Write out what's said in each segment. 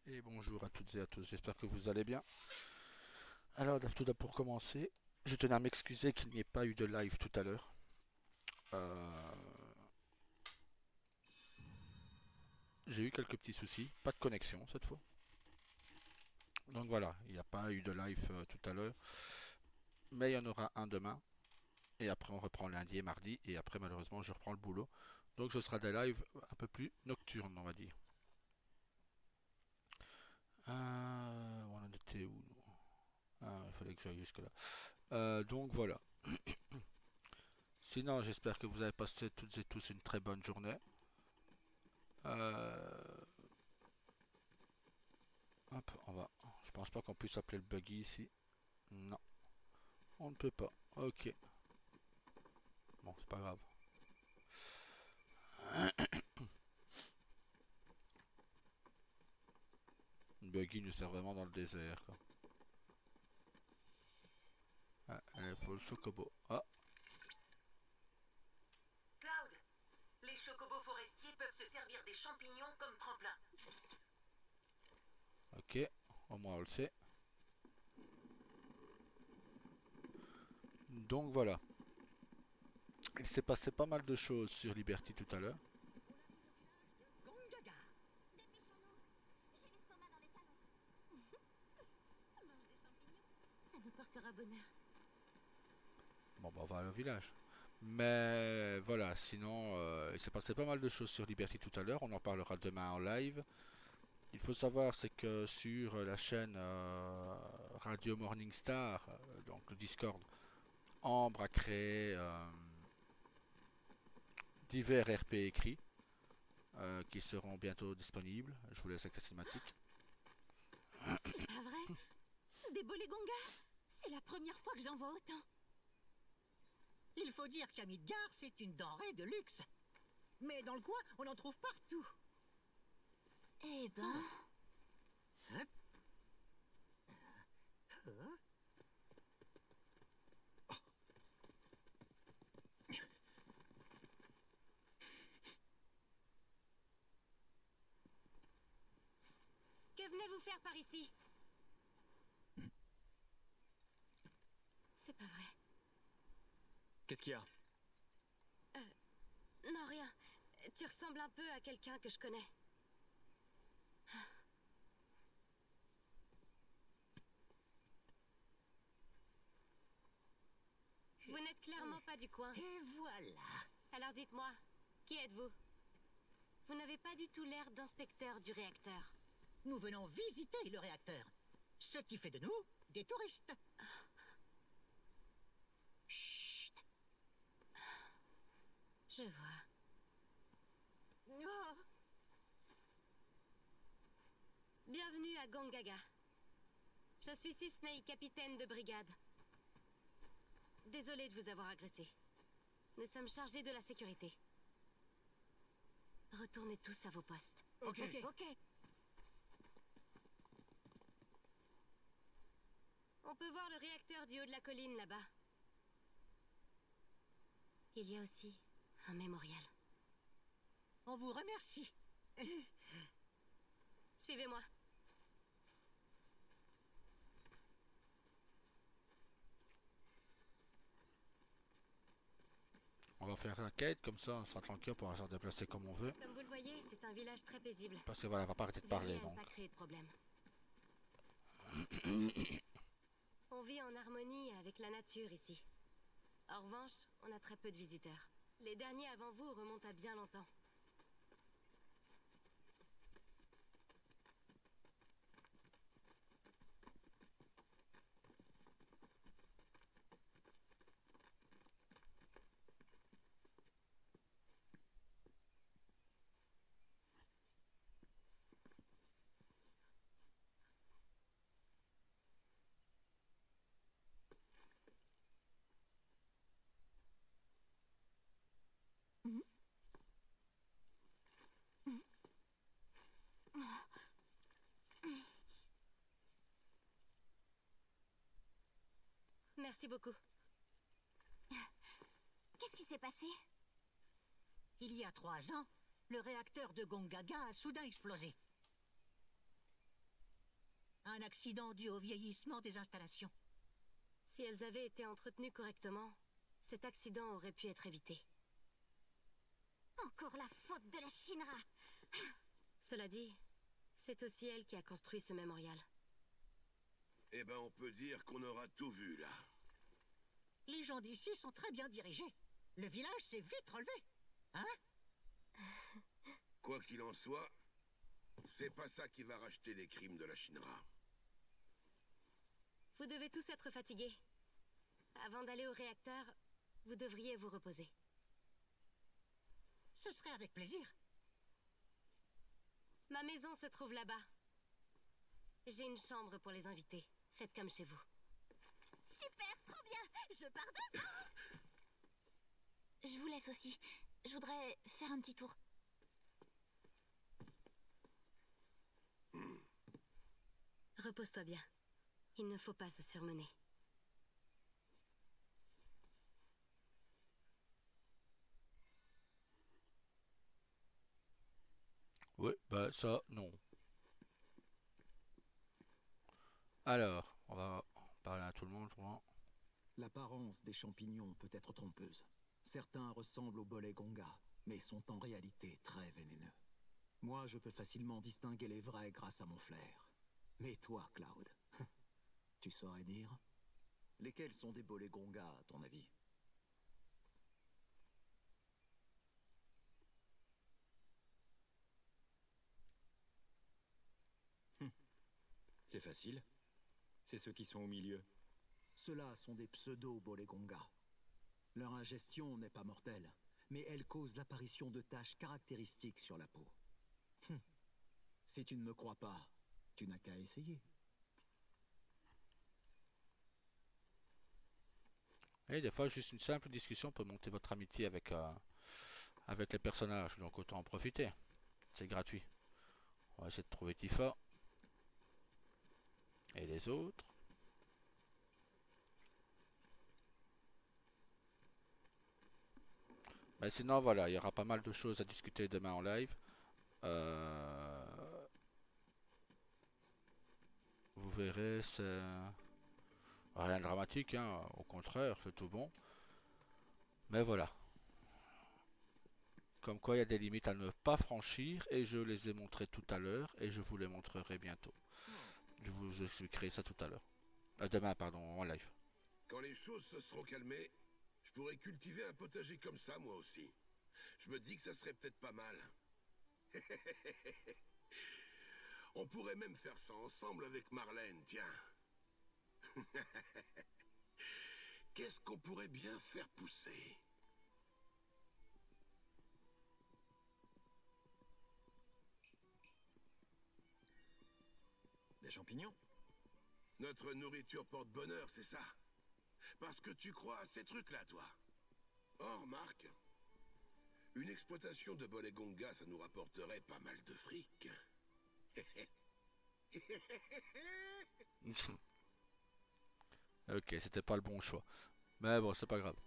Et bonjour à toutes et à tous, j'espère que vous allez bien. Alors, tout d'abord pour commencer, je tenais à m'excuser qu'il n'y ait pas eu de live tout à l'heure. Euh, j'ai eu quelques petits soucis, pas de connexion cette fois. Donc voilà, il n'y a pas eu de live tout à l'heure, mais il y en aura un demain. Et après, on reprend lundi et mardi. Et après, malheureusement, je reprends le boulot. Donc, ce sera des lives un peu plus nocturnes, on va dire. On en était où nous. Il fallait que j'aille jusque-là. Donc voilà. Sinon, j'espère que vous avez passé toutes et tous une très bonne journée. Euh, Hop, on va. Je pense pas qu'on puisse appeler le buggy ici. Non, on ne peut pas. Ok. Bon, c'est pas grave. Le buggy nous sert vraiment dans le désert, quoi. Ah, il faut le chocobo. Ah, Cloud, les chocobos forestiers peuvent se servir des champignons comme tremplin. ok. Au moins on le sait. Donc voilà. Il s'est passé pas mal de choses sur Liberty tout à l'heure. On arrive au village de Gongaga. Dépêchons-nous. J'ai l'estomac dans les talons. Mange des champignons. Ça nous portera bonheur. Bon, bah on va aller au village. Mais voilà, sinon, il s'est passé pas mal de choses sur Liberty tout à l'heure. On en parlera demain en live. Il faut savoir, c'est que sur la chaîne Radio Morning Star, donc le Discord, Ambre a créé divers RP écrits qui seront bientôt disponibles. Je vous laisse avec la cinématique. C'est pas vrai. Des bolégongas. C'est la première fois que j'en vois autant. Il faut dire qu'Amidgar, c'est une denrée de luxe. Mais dans le coin, on en trouve partout. Eh ben... Hein? Hein? Que venez-vous faire par ici? C'est pas vrai. Qu'est-ce qu'il y a? Non, rien. Tu ressembles un peu à quelqu'un que je connais. Vous n'êtes clairement pas du coin. Et voilà. Alors dites-moi, qui êtes-vous? Vous n'avez pas du tout l'air d'inspecteur du réacteur. Nous venons visiter le réacteur. Ce qui fait de nous des touristes. Chut. Je vois. Oh. Bienvenue à Gongaga. Je suis Cisney, capitaine de brigade. Désolé de vous avoir agressé. Nous sommes chargés de la sécurité. Retournez tous à vos postes. Ok. Ok. On peut voir le réacteur du haut de la colline là-bas. Il y a aussi un mémorial. On vous remercie. Suivez-moi. On va faire un quête, comme ça on sera tranquille, on pourra se déplacer comme on veut. Comme vous le voyez, c'est un village très paisible. Parce que voilà, on va pas arrêter de parler Veillez à ne donc. pas créer de problème. On vit en harmonie avec la nature ici. En revanche, on a très peu de visiteurs. Les derniers avant vous remontent à bien longtemps. Merci beaucoup. Qu'est-ce qui s'est passé? Il y a 3 ans, le réacteur de Gongaga a soudain explosé. Un accident dû au vieillissement des installations. Si elles avaient été entretenues correctement, cet accident aurait pu être évité. Encore la faute de la Shinra. Cela dit, c'est aussi elle qui a construit ce mémorial. Eh ben, on peut dire qu'on aura tout vu, là. Les gens d'ici sont très bien dirigés. Le village s'est vite relevé. Hein? Quoi qu'il en soit, c'est pas ça qui va racheter les crimes de la Shinra. Vous devez tous être fatigués. Avant d'aller au réacteur, vous devriez vous reposer. Ce serait avec plaisir. Ma maison se trouve là-bas. J'ai une chambre pour les invités. Faites comme chez vous. Super, trop bien. Je pars devant. Je vous laisse aussi. Je voudrais faire un petit tour. Repose-toi bien. Il ne faut pas se surmener. Ouais, bah ça, non. Alors, on va parler à tout le monde. L'apparence des champignons peut être trompeuse. Certains ressemblent aux bolegonga, mais sont en réalité très vénéneux. Moi, je peux facilement distinguer les vrais grâce à mon flair. Mais toi, Cloud, tu saurais dire? Lesquels sont des bolegonga, à ton avis? C'est facile. C'est ceux qui sont au milieu. Ceux-là sont des pseudo-bolegonga. Leur ingestion n'est pas mortelle, mais elle cause l'apparition de taches caractéristiques sur la peau. Si tu ne me crois pas, tu n'as qu'à essayer. Et des fois, juste une simple discussion peut monter votre amitié avec les personnages, donc autant en profiter. C'est gratuit. On va essayer de trouver Tifa. Et les autres. Mais sinon, voilà, il y aura pas mal de choses à discuter demain en live. Vous verrez, c'est rien de dramatique, hein. Au contraire, c'est tout bon. Mais voilà. Comme quoi, il y a des limites à ne pas franchir, et je les ai montrées tout à l'heure, et je vous les montrerai bientôt. Je vous expliquerai ça tout à l'heure. Demain, pardon, en live. Quand les choses se seront calmées, je pourrais cultiver un potager comme ça, moi aussi. Je me dis que ça serait peut-être pas mal. On pourrait même faire ça ensemble avec Marlène, tiens. Qu'est-ce qu'on pourrait bien faire pousser? Des champignons? Notre nourriture porte bonheur, c'est ça? Parce que tu crois à ces trucs-là, toi? Oh, remarque. Une exploitation de bolegonga, ça nous rapporterait pas mal de fric. Ok, c'était pas le bon choix. Mais bon, c'est pas grave.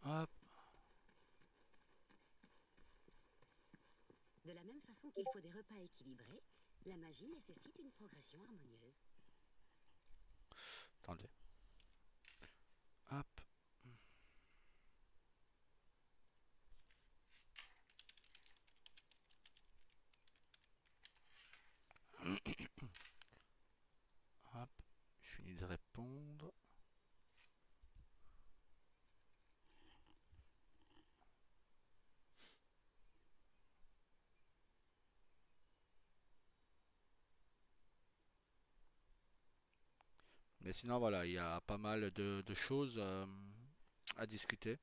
Hop. De la même façon qu'il faut des repas équilibrés, la magie nécessite une progression harmonieuse. Attendez. Hop. Hop. Je finis de répondre. Mais sinon, voilà, il y a pas mal de choses à discuter.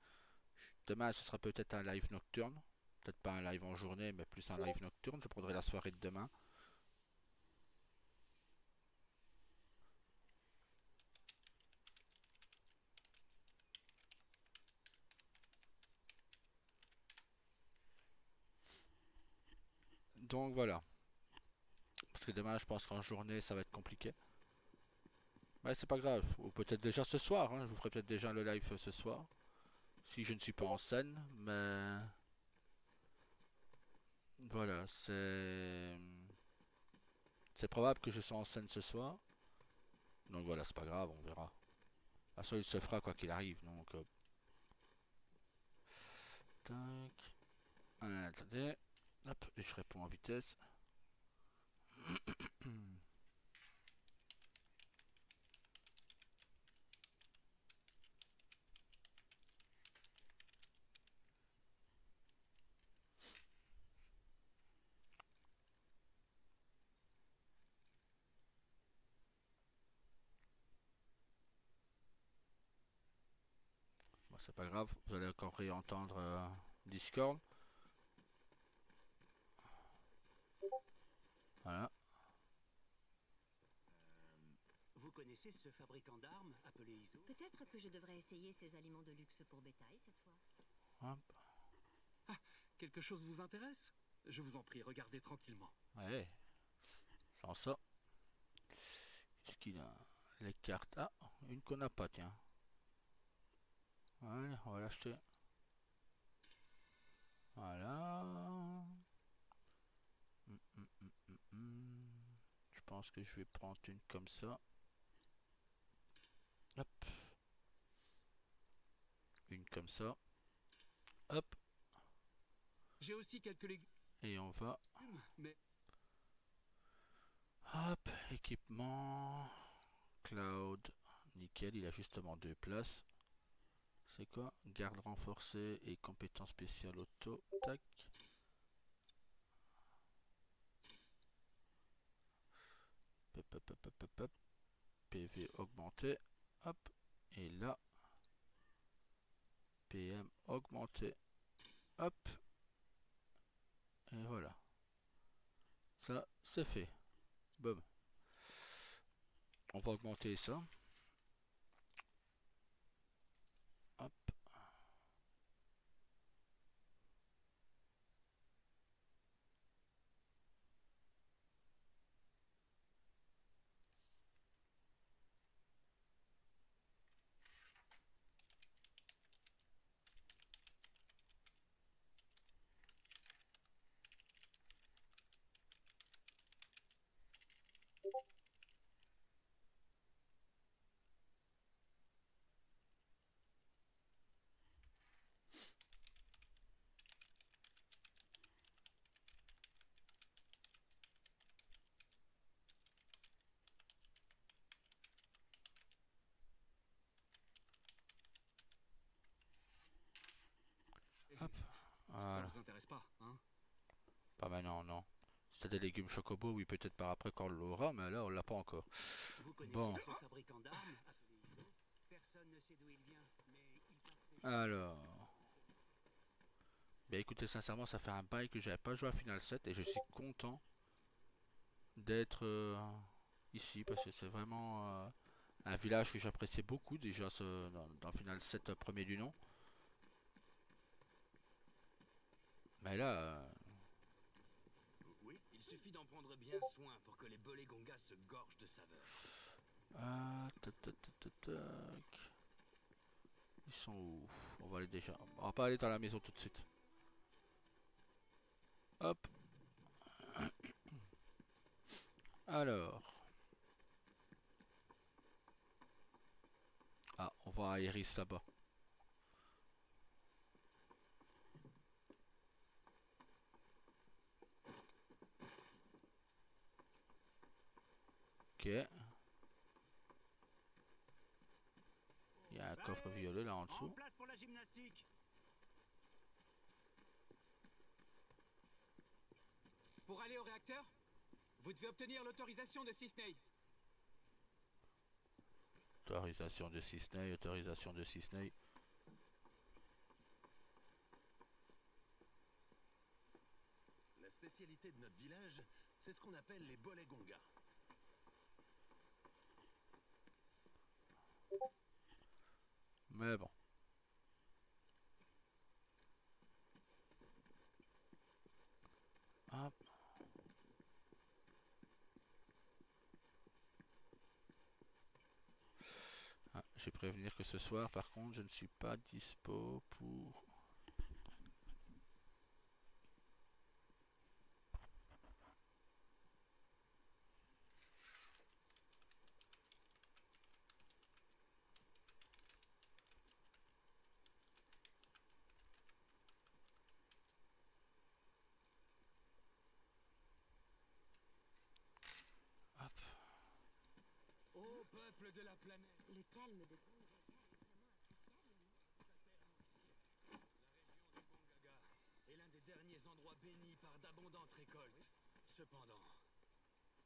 Demain, ce sera peut-être un live nocturne. Peut-être pas un live en journée, mais plus un live nocturne. Je prendrai la soirée de demain. Donc voilà. Parce que demain, je pense qu'en journée, ça va être compliqué. Ouais, c'est pas grave. Ou peut-être déjà ce soir, hein. Je vous ferai peut-être déjà le live ce soir. Si je ne suis pas en scène, mais... Voilà, c'est probable que je sois en scène ce soir. Donc voilà, c'est pas grave, on verra. Ah, ça, il se fera quoi qu'il arrive, donc... Tac. Attendez. Hop, et je réponds en vitesse. Bon, c'est pas grave, vous allez encore réentendre Discord. Voilà. Vous connaissez ce fabricant d'armes appelé ISO? Peut-être que je devrais essayer ces aliments de luxe pour bétail cette fois. Hop. Ah, quelque chose vous intéresse? Je vous en prie, regardez tranquillement. Ouais. Sans ça. Qu'est-ce qu'il a? Les cartes. Ah, une qu'on n'a pas, tiens. Voilà, on va l'acheter. Voilà. Je pense que je vais prendre une comme ça. Hop. Une comme ça. Hop. J'ai aussi quelques légumes, Et on va. mais Hop. Équipement. Cloud. Nickel, il a justement 2 places. C'est quoi? Garde renforcée et compétence spéciale auto. Tac. Hop, hop, hop, hop, hop, hop. PV augmenté. Hop. Et là. PM augmenté. Hop. Et voilà. Ça, c'est fait. Boum. On va augmenter ça. Hop. Hop. ça Voilà. vous intéresse pas, hein? Pas maintenant, non. Si t'as des légumes chocobo, oui, peut-être par après quand on l'aura, mais là, on l'a pas encore. Vous connaissez Bon. ce fabricant d'armes appelé ISO? Personne ne sait d'où il vient, mais il passe ses Alors. Bien écoutez, sincèrement, ça fait un bail que j'avais pas joué à Final 7 et je suis content d'être ici parce que c'est vraiment un village que j'appréciais beaucoup déjà dans Final 7 premier du nom. Mais là, Oui, il suffit d'en prendre bien soin pour que les Bolégongas se gorgent de saveur. tac, tac, tac, tac, tac. Ils sont où? On va aller déjà. On va pas aller dans la maison tout de suite. Hop. Alors. Ah, on va à Iris là-bas. Ok. Il y a un coffre violet là en dessous. place pour la gymnastique. Pour aller au réacteur, vous devez obtenir l'autorisation de Cisney. Autorisation de Cisney, autorisation de Cisney. La spécialité de notre village, c'est ce qu'on appelle les Bolégongas. Mais bon. Hop. Je vais prévenir que ce soir, par contre, je ne suis pas dispo pour... Hop. Ô peuple de la planète, Le calme de Gongaga est vraiment appréciable, non? la région de Gongaga est l'un des derniers endroits bénis par d'abondantes récoltes. Cependant,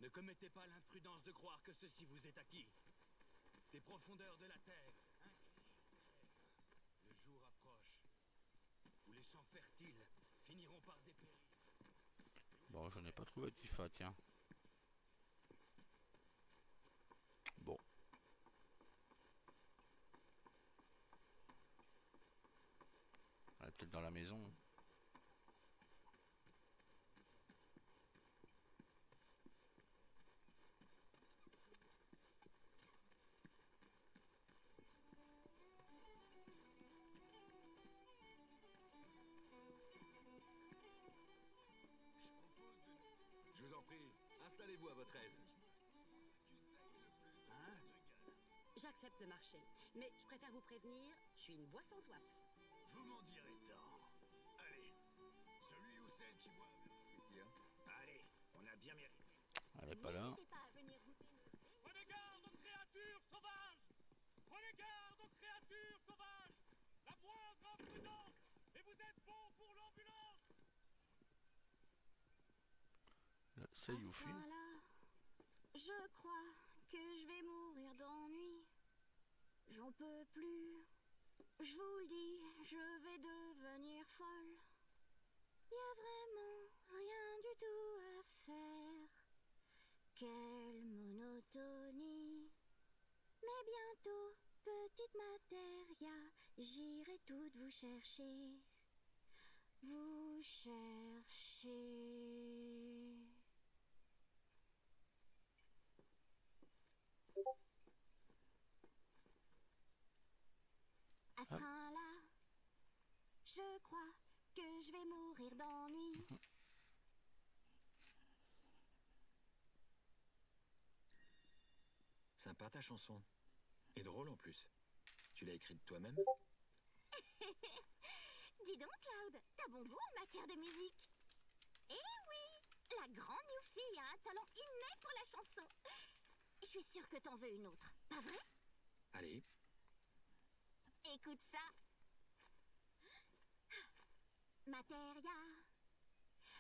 ne commettez pas l'imprudence de croire que ceci vous est acquis. Des profondeurs de la terre, un cri s'élève. Le jour approche, où les champs fertiles finiront par dépérir. Bon, je n'ai pas trouvé Tifa, tiens. Bon. Elle est peut-être dans la maison. Je vous en prie, installez-vous à votre aise. Hein? J'accepte le marché, mais je préfère vous prévenir, je suis une voix sans soif. Vous m'en direz tant. Allez, celui ou celle qui boit... Qu'est-ce qu'il y a? Allez, on a bien mérité. Elle est pas là. N'hésitez pas à venir goûter nos... Prenez garde aux créatures sauvages! Prenez garde aux créatures sauvages! La moindre imprudence et vous êtes bon pour l'ambulance! Là, c'est À ce Yuffie. point-là, je crois que je vais mourir d'ennui. J'en peux plus. Je vous le dis, je vais devenir folle. Y a vraiment rien du tout à faire. Quelle monotonie. Mais bientôt, petite Materia, j'irai toutes vous chercher. Vous chercher. À ce train-là, je crois que je vais mourir d'ennui. Sympa ta chanson. Et drôle en plus. Tu l'as écrite toi-même? Dis donc, Cloud, t'as bon goût en matière de musique. Eh oui, la grande Yuffie a un talent inné pour la chanson. Je suis sûre que t'en veux une autre, pas vrai? Allez, Écoute ça. Materia,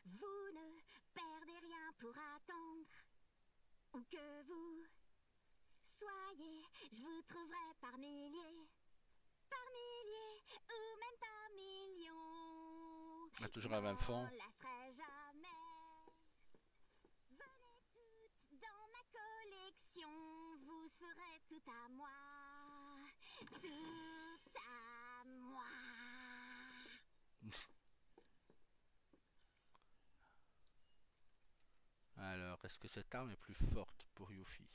vous ne perdez rien pour attendre. Où que vous soyez, je vous trouverai par milliers. Par milliers ou même par millions. Elle a toujours la même fond. Je m'en lasserai jamais. Venez toutes dans ma collection. Vous serez tout à moi. Tout à moi. Alors, est-ce que cette arme est plus forte pour Yuffie?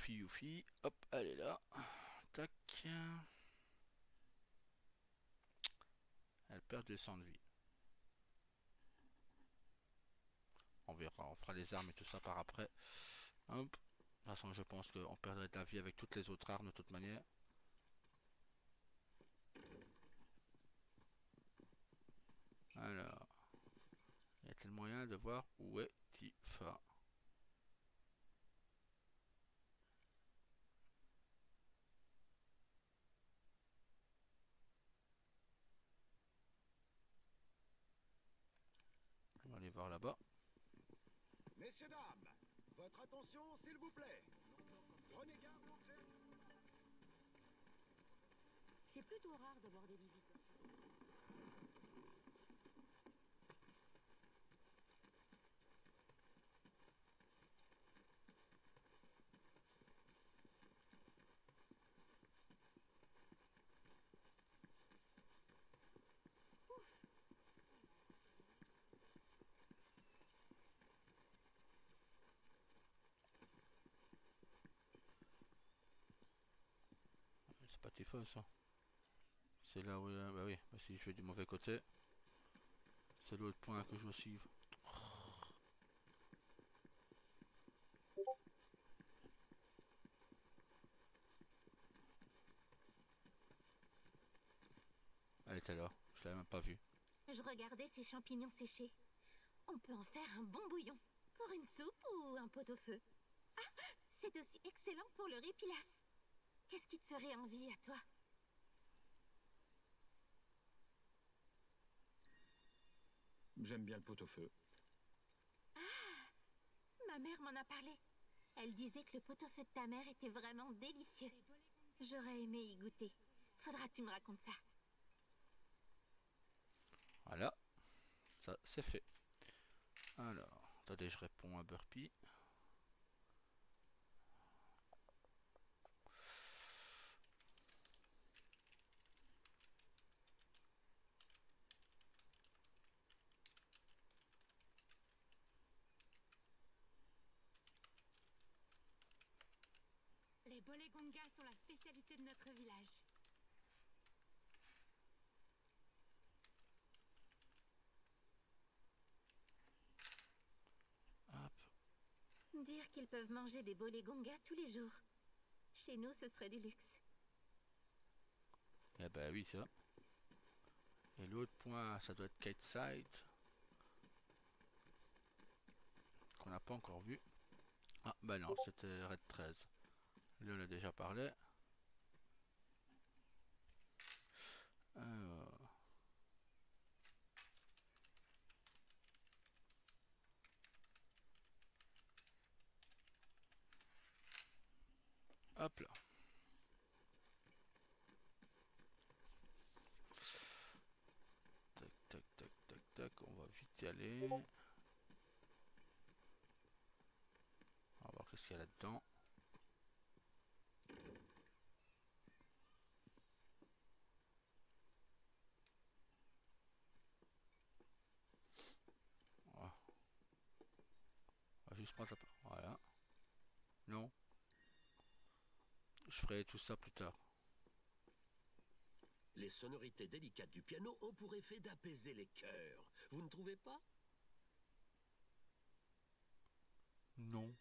Yuffie. Hop, elle est là. Tac. Elle perd 200 de vie. On verra, on fera les armes et tout ça par après. Hop. De toute façon, je pense qu'on perdrait de la vie avec toutes les autres armes de toute manière. Alors. Y a-t-il moyen de voir où est Tifa? On va aller voir là-bas. Messieurs, dames, votre attention, s'il vous plaît. Prenez garde aux créatures. C'est plutôt rare d'avoir des visiteurs. pas tifo ça. C'est là où... bah oui, bah si je vais du mauvais côté. C'est l'autre point que je dois suivre. Elle était là, je l'avais même pas vue. Je regardais ces champignons séchés. On peut en faire un bon bouillon. Pour une soupe ou un pot-au-feu. Ah, c'est aussi excellent pour le riz pilaf. Qu'est-ce qui te ferait envie à toi? J'aime bien le pot-au-feu. Ah, ma mère m'en a parlé. Elle disait que le pot-au-feu de ta mère était vraiment délicieux. J'aurais aimé y goûter. Faudra que tu me racontes ça. Voilà, ça c'est fait. Alors, attendez, je réponds à Burpee. Les bolégongas sont la spécialité de notre village. Hop. Dire qu'ils peuvent manger des bolégongas tous les jours. Chez nous, ce serait du luxe. Eh ben oui, ça. Et l'autre point, ça doit être Kateside. Qu'on n'a pas encore vu. Ah, bah non, c'était Red 13. Lui, on a déjà parlé. Alors. Hop là. Tac, tac, tac, tac, tac. On va vite y aller. On va voir qu'est-ce qu'il y a là-dedans. On va juste prendre la... Voilà. Non. Je ferai tout ça plus tard. Les sonorités délicates du piano ont pour effet d'apaiser les cœurs. Vous ne trouvez pas? Non.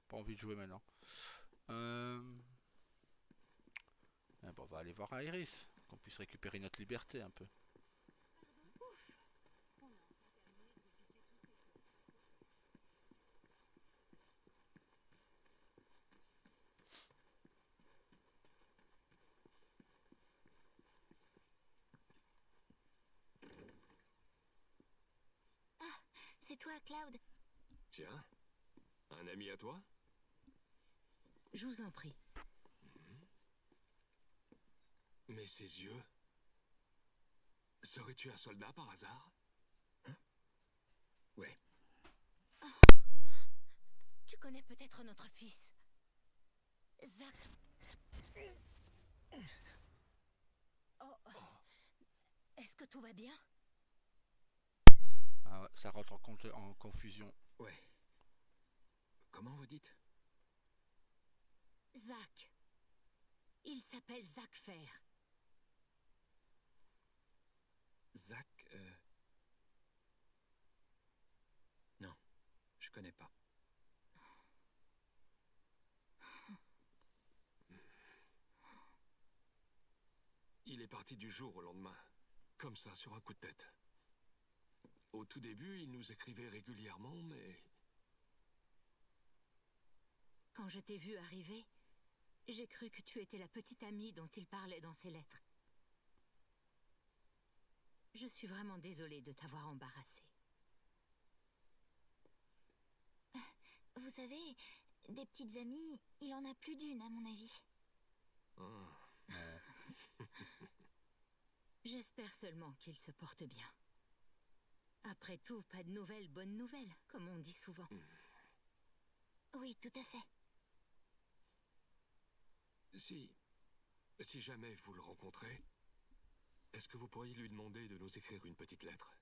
Pas envie de jouer maintenant. Eh ben, on va aller voir Iris. Qu'on puisse récupérer notre liberté un peu. Ah, c'est toi, Cloud. Tiens, un ami à toi? Je vous en prie. Mais ses yeux... Serais-tu un soldat par hasard? Hein? Ouais. Oh. Tu connais peut-être notre fils. Zach. Oh. Est-ce que tout va bien? Ah ouais, ça rentre en confusion. Ouais. Comment vous dites? Zach. Il s'appelle Zach Fair. Zach, Non, je connais pas. Il est parti du jour au lendemain, comme ça, sur un coup de tête. Au tout début, il nous écrivait régulièrement, mais... Quand je t'ai vu arriver, j'ai cru que tu étais la petite amie dont il parlait dans ses lettres. Je suis vraiment désolée de t'avoir embarrassée. Vous savez, des petites amies, il en a plus d'une, à mon avis. Oh. J'espère seulement qu'il se porte bien. Après tout, pas de nouvelles, bonnes nouvelles, comme on dit souvent. Oui, tout à fait. Si jamais vous le rencontrez, est-ce que vous pourriez lui demander de nous écrire une petite lettre?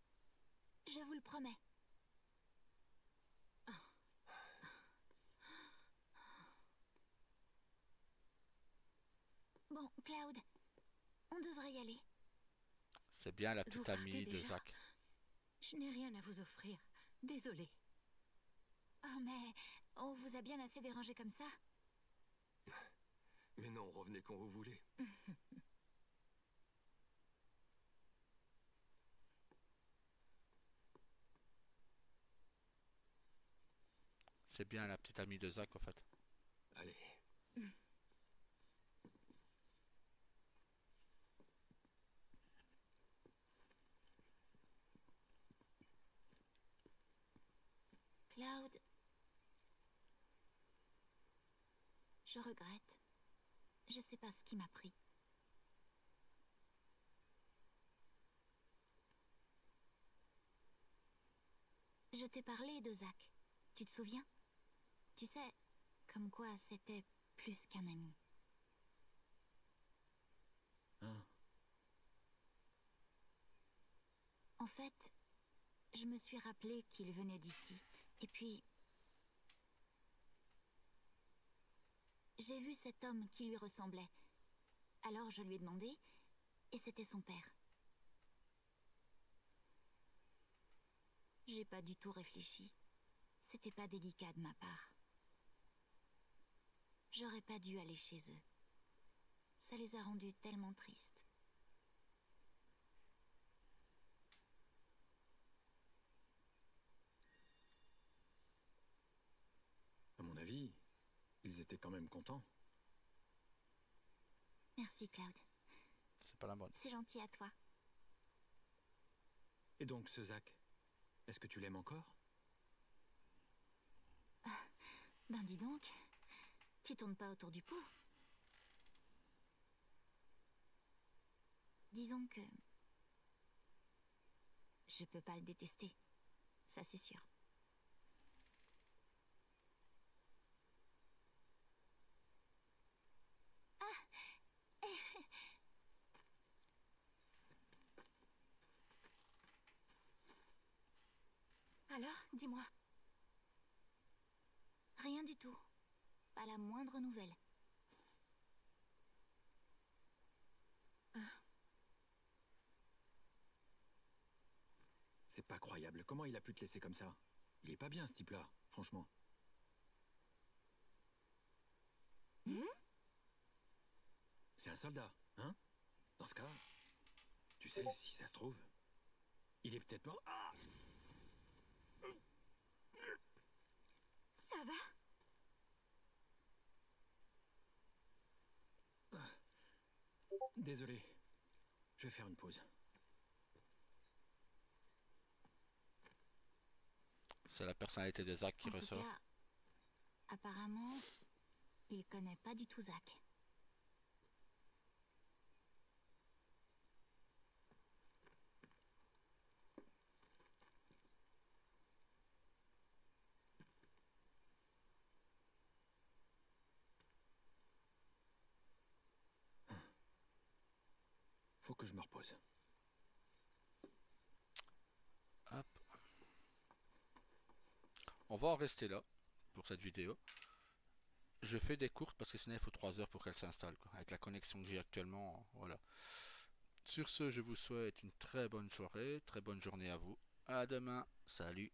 Je vous le promets. Bon, Cloud, on devrait y aller. C'est bien la Vous petite partez amie de déjà? Zach. Je n'ai rien à vous offrir. Désolée. Oh, mais on vous a bien assez dérangé comme ça. Mais non, revenez quand vous voulez. C'est bien la petite amie de Zach, en fait. Allez. Cloud, je regrette. Je sais pas ce qui m'a pris. Je t'ai parlé de Zach. Tu te souviens? Tu sais, comme quoi c'était plus qu'un ami. Hein? En fait, je me suis rappelé qu'il venait d'ici. Et puis... j'ai vu cet homme qui lui ressemblait. Alors je lui ai demandé, et c'était son père. J'ai pas du tout réfléchi. C'était pas délicat de ma part. J'aurais pas dû aller chez eux. Ça les a rendus tellement tristes. À mon avis, ils étaient quand même contents. Merci, Cloud. C'est pas la bonne. C'est gentil à toi. Et donc, ce Zach, est-ce que tu l'aimes encore? Ben dis donc, tu tournes pas autour du pot. Disons que... je peux pas le détester. Ça, c'est sûr. Alors, dis-moi. Rien du tout. Pas la moindre nouvelle. C'est pas croyable. Comment il a pu te laisser comme ça? Il est pas bien, ce type-là, franchement. C'est un soldat, hein? Dans ce cas, tu sais, si ça se trouve, il est peut-être mort. Ah! Ça va? Désolé. Je vais faire une pause. C'est la personnalité de Zach qui En tout ressort. cas, apparemment, il connaît pas du tout Zach. Faut que je me repose. Hop. On va en rester là pour cette vidéo. Je fais des courtes parce que sinon il faut 3 heures pour qu'elle s'installe, quoi. Avec la connexion que j'ai actuellement, voilà. Sur ce, je vous souhaite une très bonne soirée, très bonne journée à vous. À demain, salut.